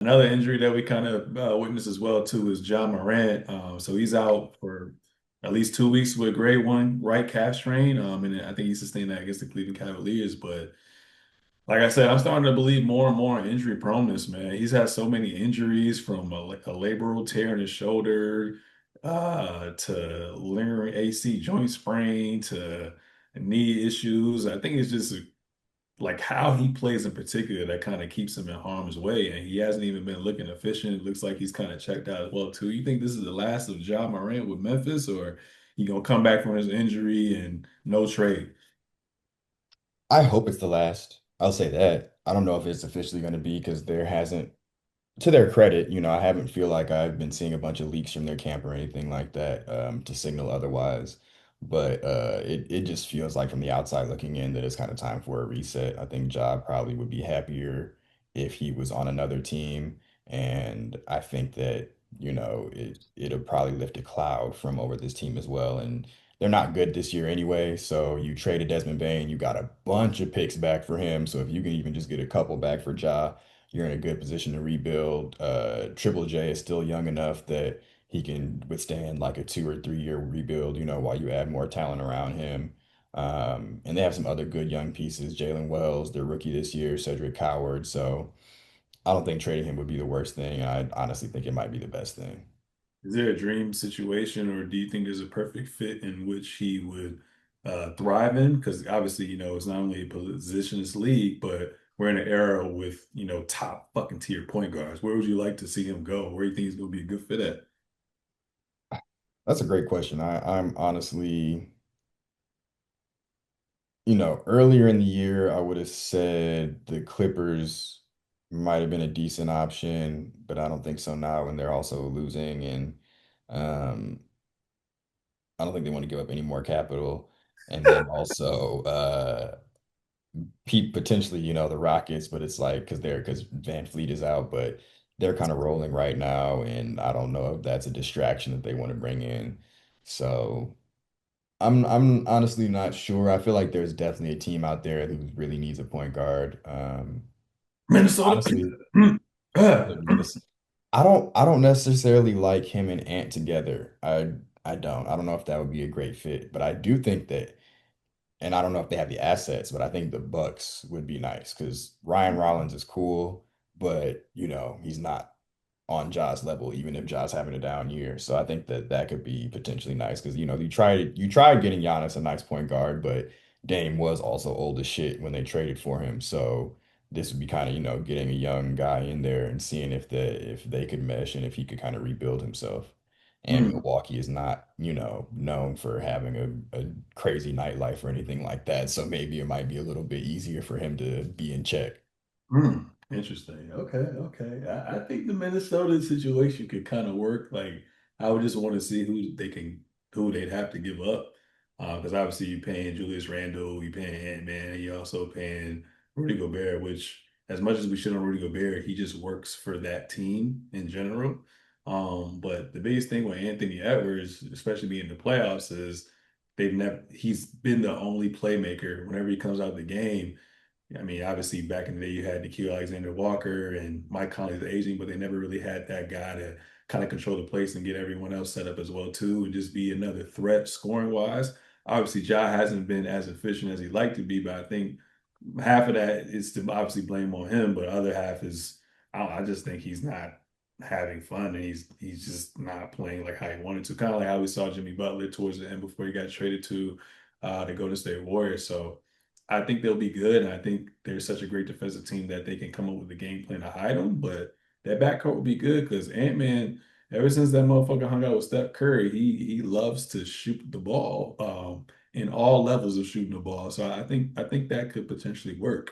Another injury that we kind of witnessed as well too is Ja Morant. So he's out for at least 2 weeks with grade one right calf strain. And I think he sustained that against the Cleveland Cavaliers. But like I said, I'm starting to believe more and more in injury proneness, man. He's had so many injuries from a labral tear in his shoulder to lingering AC joint sprain to knee issues. I think it's just like how he plays in particular that kind of keeps him in harm's way. And he hasn't even been looking efficient. It looks like he's kind of checked out as well, too. You think this is the last of Ja Morant with Memphis, or he gonna come back from his injury and no trade? I hope it's the last. I'll say that. I don't know if it's officially going to be because there hasn't, to their credit, I haven't feel like I've been seeing a bunch of leaks from their camp or anything like that to signal otherwise. But it just feels like from the outside looking in that it's kind of time for a reset. I think Ja probably would be happier if he was on another team, and I think that it'll probably lift a cloud from over this team as well. And they're not good this year anyway, so you traded Desmond Bain, you got a bunch of picks back for him. So if you can even just get a couple back for Ja, you're in a good position to rebuild. Triple J is still young enough that he can withstand like a 2 or 3 year rebuild, while you add more talent around him. And they have some other good young pieces. Jalen Wells, their rookie this year, Cedric Coward. So I don't think trading him would be the worst thing. I honestly think it might be the best thing. Is there a dream situation, or do you think there's a perfect fit in which he would thrive in? Because obviously, it's not only a positionless league, but we're in an era with, top fucking tier point guards. Where would you like to see him go? Where do you think he's going to be a good fit at? That's a great question. I'm honestly, earlier in the year, I would have said the Clippers might have been a decent option, but I don't think so now when they're also losing. And um, I don't think they want to give up any more capital. And then also, potentially, the Rockets, but it's like because Van Fleet is out, but they're kind of rolling right now, and I don't know if that's a distraction that they want to bring in. So I'm honestly not sure. I feel like there's definitely a team out there who really needs a point guard. Minnesota. Honestly, Minnesota. I don't necessarily like him and Ant together. I don't. I don't know if that would be a great fit, but I do think that, and I don't know if they have the assets, but I think the Bucks would be nice because Ryan Rollins is cool, but he's not on Ja's level, even if Ja's having a down year. So I think that that could be potentially nice because you tried getting Giannis a nice point guard, but Dame was also old as shit when they traded for him. So this would be kind of getting a young guy in there and seeing if they could mesh and if he could kind of rebuild himself. And Mm, Milwaukee is not, known for having a crazy nightlife or anything like that. So maybe it might be a little bit easier for him to be in check. interesting. Okay, okay. I think the Minnesota situation could kind of work. Like, I would just want to see who they'd have to give up. Because obviously you're paying Julius Randle, you're paying Ant-Man, and you're also paying Rudy Gobert, which as much as we shit on Rudy Gobert, he just works for that team in general. But the biggest thing with Anthony Edwards, especially being in the playoffs, is he's been the only playmaker whenever he comes out of the game. I mean, obviously back in the day you had Nikhil Alexander Walker and Mike Conley's aging, but they never really had that guy to kind of control the place and get everyone else set up as well too, and just be another threat scoring wise. Obviously, Ja hasn't been as efficient as he'd like to be, but I think half of that is to obviously blame on him, but other half is I just think he's not having fun and he's just not playing like how he wanted to. Kind of like how we saw Jimmy Butler towards the end before he got traded to the Golden State Warriors. So I think they'll be good, and I think they're such a great defensive team that they can come up with a game plan to hide them. But that backcourt will be good because Ant-Man, ever since that motherfucker hung out with Steph Curry, he loves to shoot the ball in all levels of shooting the ball. So I think that could potentially work.